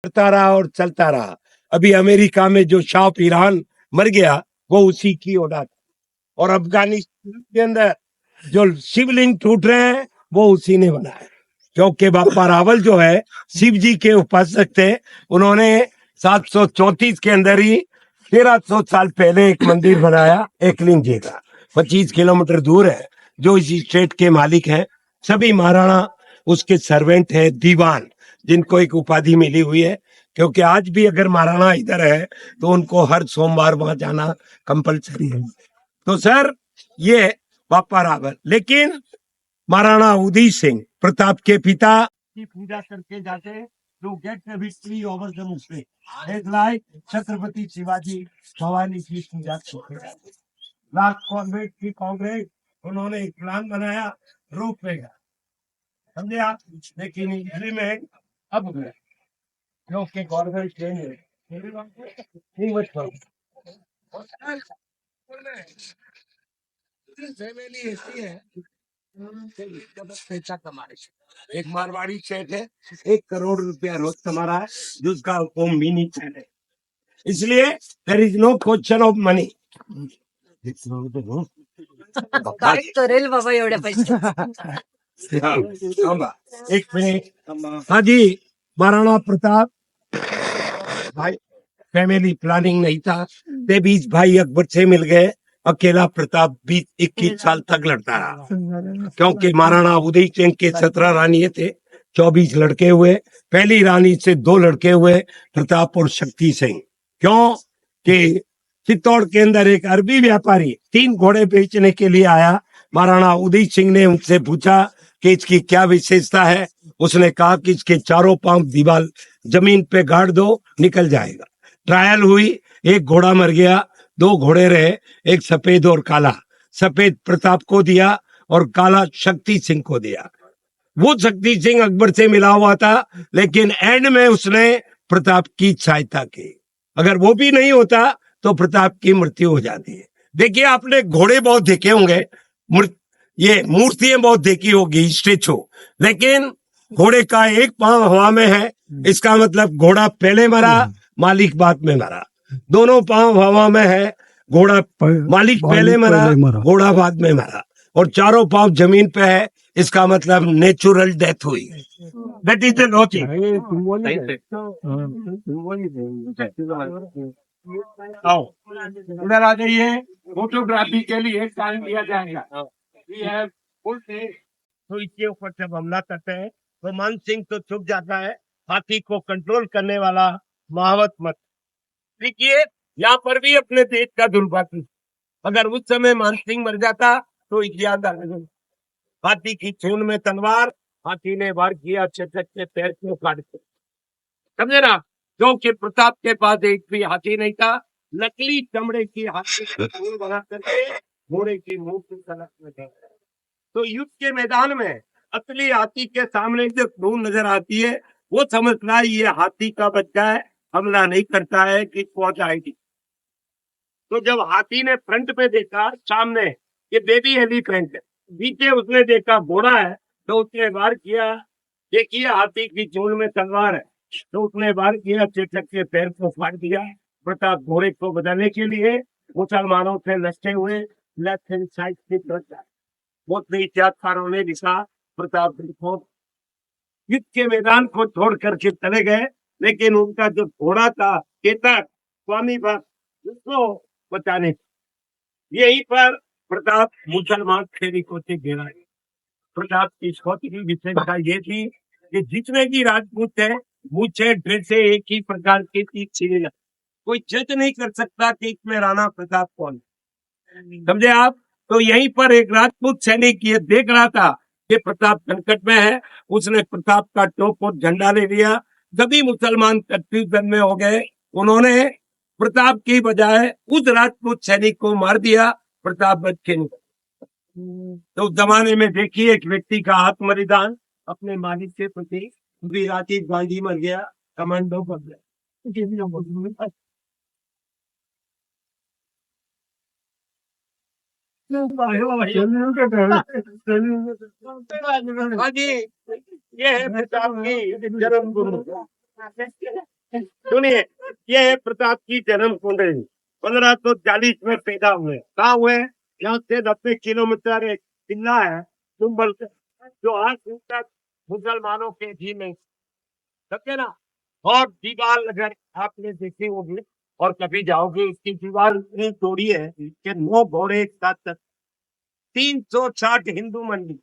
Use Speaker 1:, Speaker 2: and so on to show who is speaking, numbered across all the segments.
Speaker 1: करता रहा और चलता रहा। अभी अमेरिका में जो शाह ऑफ ईरान मर गया वो उसी की औलाद, और अफगानिस्तान के अंदर जो शिवलिंग टूट रहे हैं वो उसी ने बनाया, क्योंकि बापा रावल जो है शिव जी के उपासक थे। उन्होंने 734 के अंदर ही 1300 साल पहले एक मंदिर बनाया एकलिंग जी का, 25 किलोमीटर दूर है, जो इस स्टेट के मालिक हैं। सभी महाराणा उसके सर्वेंट है, दीवान, जिनको एक उपाधि मिली हुई है, क्योंकि आज भी अगर महाराणा इधर है तो उनको हर सोमवार वहां जाना कंपलसरी है। तो सर ये बापा रावल, लेकिन महाराणा उदय सिंह प्रताप के पिता की पूजा करके जाते to get the victory over the Muslim, like Chhatrapati Shivaji Bhavani की पूजा करके जाते। लास्ट कॉन्वेंट की कांग्रेस, उन्होंने एक प्लान बनाया रोप वे का, समझे आप, लेकिन इम्प्लीमेंट अब हुआ क्योंकि गवर्नमेंट चेंज है। फैमिली ऐसी है, पैसा कमा रही है। एक मारवाड़ी सेठ है, 1 करोड़ रुपया रोज कमा रहा है, जिसका वो मिनी चैन है। इसलिए there is no question of money.
Speaker 2: काय करेल बाबा एवढ्या पैसे?
Speaker 1: एक मिनट। हाँ जी, महाराणा प्रताप भाई फैमिली प्लानिंग नहीं था, ते बीच भाई अकबर से मिल गए। अकेला प्रताप 20-21 साल तक लड़ता रहा, क्योंकि महाराणा उदय सिंह के 17 रानी थे, 24 लड़के हुए। पहली रानी से 2 लड़के हुए, प्रताप और शक्ति सिंह। क्यों कि चित्तौड़ के अंदर एक अरबी व्यापारी 3 घोड़े बेचने के लिए आया। महाराणा उदय सिंह ने उनसे पूछा कि इसकी क्या विशेषता है। उसने कहा कि इसके चारों पांव दीवार जमीन पे गाड़ दो, निकल जाएगा। ट्रायल हुई, एक घोड़ा मर गया, 2 घोड़े रहे, एक सफेद और काला। सफेद प्रताप को दिया और काला शक्ति सिंह को दिया। वो शक्ति सिंह अकबर से मिला हुआ था, लेकिन एंड में उसने प्रताप की सहायता की। अगर वो भी नहीं होता तो प्रताप की मृत्यु हो जाती है। देखिए, आपने घोड़े बहुत देखे होंगे, ये मूर्तियां बहुत देखी होगी, स्टेचू, लेकिन घोड़े का एक पांव हवा में है, इसका मतलब घोड़ा पहले मरा, मालिक बाद में मरा। दोनों पांव हवा में है, घोड़ा मालिक पहले मरा, घोड़ा बाद में मरा। और चारों पांव जमीन पे है, इसका मतलब नेचुरल डेथ हुई। That is the logic. आओ इधर आ जाइए, फोटोग्राफी के लिए टाइम दिया जाएगा। तो इसके ऊपर जब हमला करते हैं तो मान सिंह तो छुप जाता है, हाथी को कंट्रोल करने वाला महावत मत। देखिए, यहाँ पर भी अपने देश का दुर्भाग्य, अगर उस समय मान सिंह मर जाता तो ज्यादा। हाथी की सूंड में तलवार, हाथी ने वार किया, चेतक के पैर को काट के, समझे ना, क्योंकि प्रताप के पास एक भी हाथी नहीं था। नकली चमड़े की हाथी की सूंड बना करके घोड़े की मुंह की तलक में दे। तो युद्ध के मैदान में असली हाथी के सामने जो खून नजर आती है, वो समझना ये हाथी का बच्चा है, हमला नहीं करता है कि पहुंच आएगी। तो जब हाथी ने फ्रंट पे देखा सामने ये बेबी एलिफेंट है, पीछे उसने देखा घोड़ा है, तो उसने वार किया। देखिए, हाथी की सूंड में तलवार है, तो उसने वार किया, चेतक के पैर को फाड़ दिया। प्रताप घोड़े को बदलने के लिए मुसलमानों से लड़ते हुए लेफ्ट हैंड साइड से तरफ बहुत इतिहासकारों ने लिखा, प्रताप को युद्ध के मैदान को छोड़ करके चले गए, लेकिन उनका जो घोड़ा था चेतक स्वामी भक्त, उसको बचाने यहीं पर प्रताप मुसलमान सैनिकों से घेरा। प्रताप की छोटी विशेषता ये थी कि जितने भी राजपूत थे, मुझे ड्रेसे एक ही प्रकार की थी, कोई जज नहीं कर सकता कि इसमें राणा प्रताप कौन, समझे आप। तो यहीं पर एक राजपूत सैनिक ये देख रहा था कि प्रताप संकट में है, उसने प्रताप का टोप और झंडा ले लिया। सभी मुसलमान कंफ्यूजन में हो गए, उन्होंने प्रताप की बजाय उस राजपूत सैनिक को मार दिया। प्रताप बच के निकला। तो उस जमाने में देखिए, एक व्यक्ति का आत्मबलिदान अपने मालिक के प्रति। राजीव गांधी मर गया, कमांडो बन गया। हाँ जी, ये है प्रताप की जन्मभूमि। सुनिए, ये है प्रताप की जन्म कुंडली। 1540 में पैदा हुए। कहाँ हुए? यहाँ से 90 किलोमीटर एक किला है चुम्बल का, जो आज तक मुसलमानों के अधीन है, समझे ना। और दीवार अगर आपने देखी होगी और कभी जाओगे, इसकी दीवार इतनी चौड़ी है कि 9 घोड़े एक साथ 360 हिंदू मंदिर।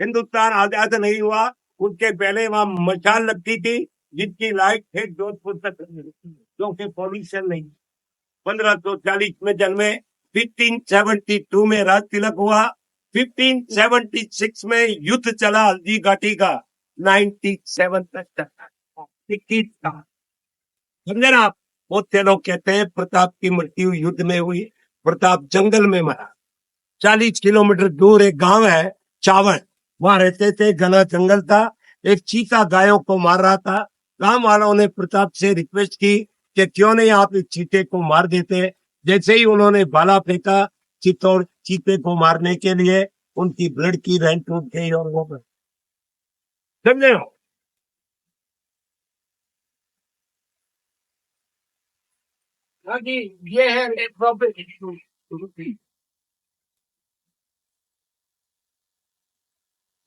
Speaker 1: हिंदुस्तान आजाद नहीं हुआ उसके पहले वहां मशाल लगती थी, जिसकी लाइट थे जोधपुर तक, क्योंकि पॉल्यूशन नहीं। 1540 में जन्मे, 1572 में राज तिलक हुआ, 1576 में युद्ध चला हल्दी घाटी का, 97 तक चला, 21 का। समझे ना आप। बहुत से लोग कहते हैं प्रताप की मृत्यु युद्ध में हुई, प्रताप जंगल में मरा। 40 किलोमीटर दूर एक गांव है चावड़, वहां रहते थे, घना जंगल था। एक चीता गायों को मार रहा था। गांव वालों ने प्रताप से रिक्वेस्ट की कि क्यों नहीं आप इस चीते को मार देते। जैसे ही उन्होंने भाला फेंका चित्तौड़ चीते को मारने के लिए, उनकी ब्लड की रहन टूट गई और वो मर। समझे हो? हाँ जी, ये है प्रॉपर्टी।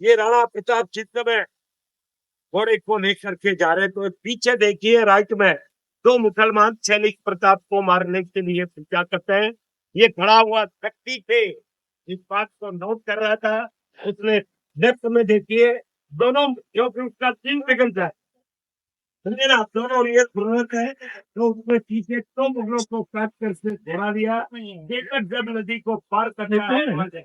Speaker 1: ये राणा प्रताप चित्त में घोड़े को लेकर के जा रहे, तो पीछे देखिए राइट में 2 मुसलमान सैनिक प्रताप को मारने के लिए क्या करते हैं। ये खड़ा हुआ व्यक्ति थे, इस बात को नोट कर रहा था। उसने लेफ्ट में देखिए, दोनों, क्योंकि उसका तीन सेकंड है, समझे ना, दोनों ये जरूरत है, तो उसमें पीछे 2 मुगलों को काट करके घोड़ा दिया। देखकर जब नदी को पार करता है,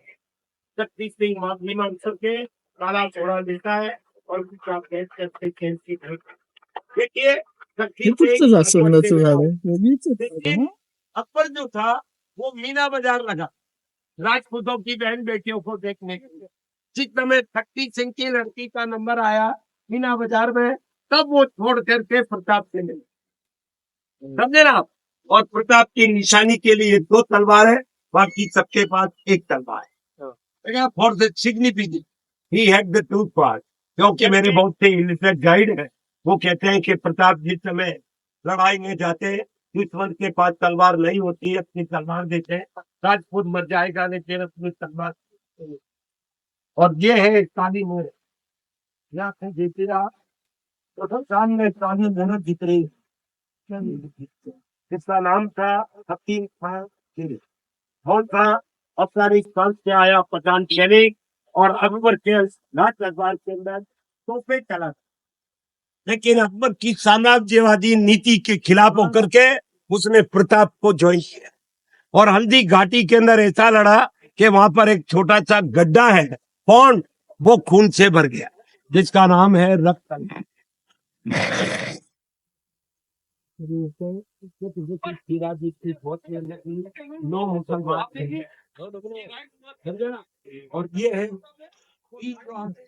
Speaker 1: शक्ति सिंह मीमांसक के काला घोड़ा लेता है और उसका बैठ करके खेल की देखिए। शक्ति
Speaker 3: कुठचं
Speaker 1: सिंह
Speaker 3: जास्वंदाचं झाड आहे वेगळीच आहेत
Speaker 1: देखिए,
Speaker 3: ना?
Speaker 1: अकबर जो था वो मीना बाजार लगा राजपूतों की बहन बेटियों को देखने के लिए। जिस समय शक्ति सिंह की लड़की का नंबर आया मीना बाजार में, तब वो छोड़ करके प्रताप से मिले। समझे ना आप। और प्रताप की निशानी के लिए 2 तलवार है, बाकी सबके पास एक तलवार है। For the significance he had the 2 part. क्योंकि मेरे बहुत से इलिटरेट गाइड है, वो कहते हैं कि प्रताप जिस समय लड़ाई में जाते हैं, दुश्मन के पास तलवार नहीं होती है, अपनी तलवार देते हैं, राजपूत मर जाएगा लेकिन अपनी तलवार। और ये है काली मोर, यहाँ से देखिए आप, तो सामने काली मोर दिख रही है। इसका नाम था हकीम खान गिरी। कौन था? अफगानिस्तान से आया पठान सैनिक, और अकबर के राज दरबार के अंदर तोपे चला, लेकिन अकबर की साम्राज्यवादी नीति के खिलाफ होकर के उसने प्रताप को ज्वाइन किया, और हल्दी घाटी के अंदर ऐसा लड़ा कि वहां पर एक छोटा सा गड्ढा है पौंड, वो खून से भर गया, जिसका नाम है रक्त। नौ मुसलमान थे। समझे ना। और ये है,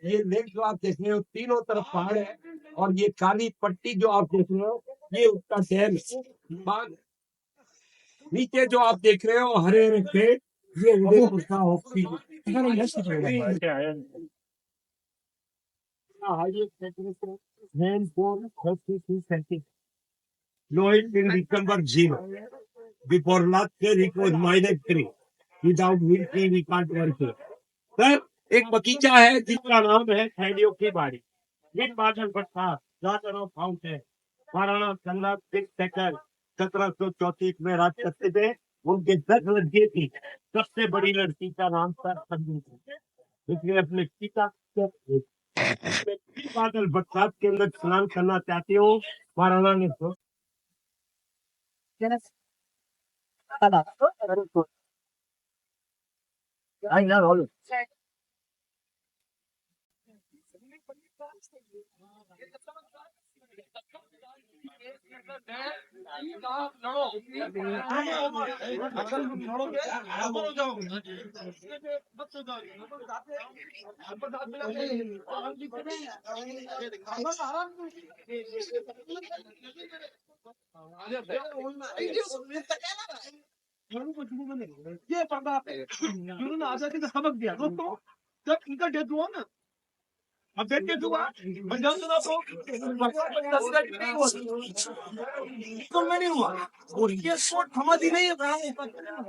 Speaker 1: ये लेक जो आप देख रहे हो, तीनों तरफ पहाड़ है, और ये काली पट्टी जो आप देख रहे हो, ये उसका डैम बांध। नीचे जो आप देख रहे हो हरे हरे पेड़, ये उदयपुर का hockey Lloyd in Wittenberg 0. Before last year it was -3. Without military we can't work here. Sir, एक बगीचा है जिसका नाम है खैडियों की बाड़ी। बिन बादल बरसात, garden of fountain, Maharana Pratap 1734 में राज करते थे। उनके 10 लड़कियां थी, सबसे बड़ी लड़की का नाम था संजू, इसलिए अपने पिता के बादल बरसात के अंदर स्नान करना चाहती हूँ। महाराणा ने I know all. ये बंदा जुनून आजादी का सबक दिया दोस्तों। जब इनका डेथ हुआ ना, अब देख के हुआ पंजाब सुना तो नहीं हुआ तो मैं नहीं हुआ और ये शॉट समझ ही नहीं है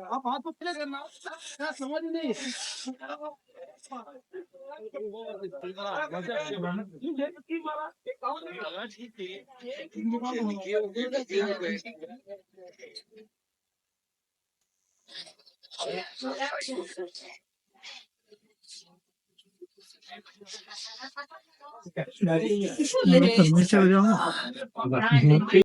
Speaker 1: आप हाथ को प्ले करना क्या समझ ही नहीं
Speaker 3: मैं नीचे हो जाऊंगा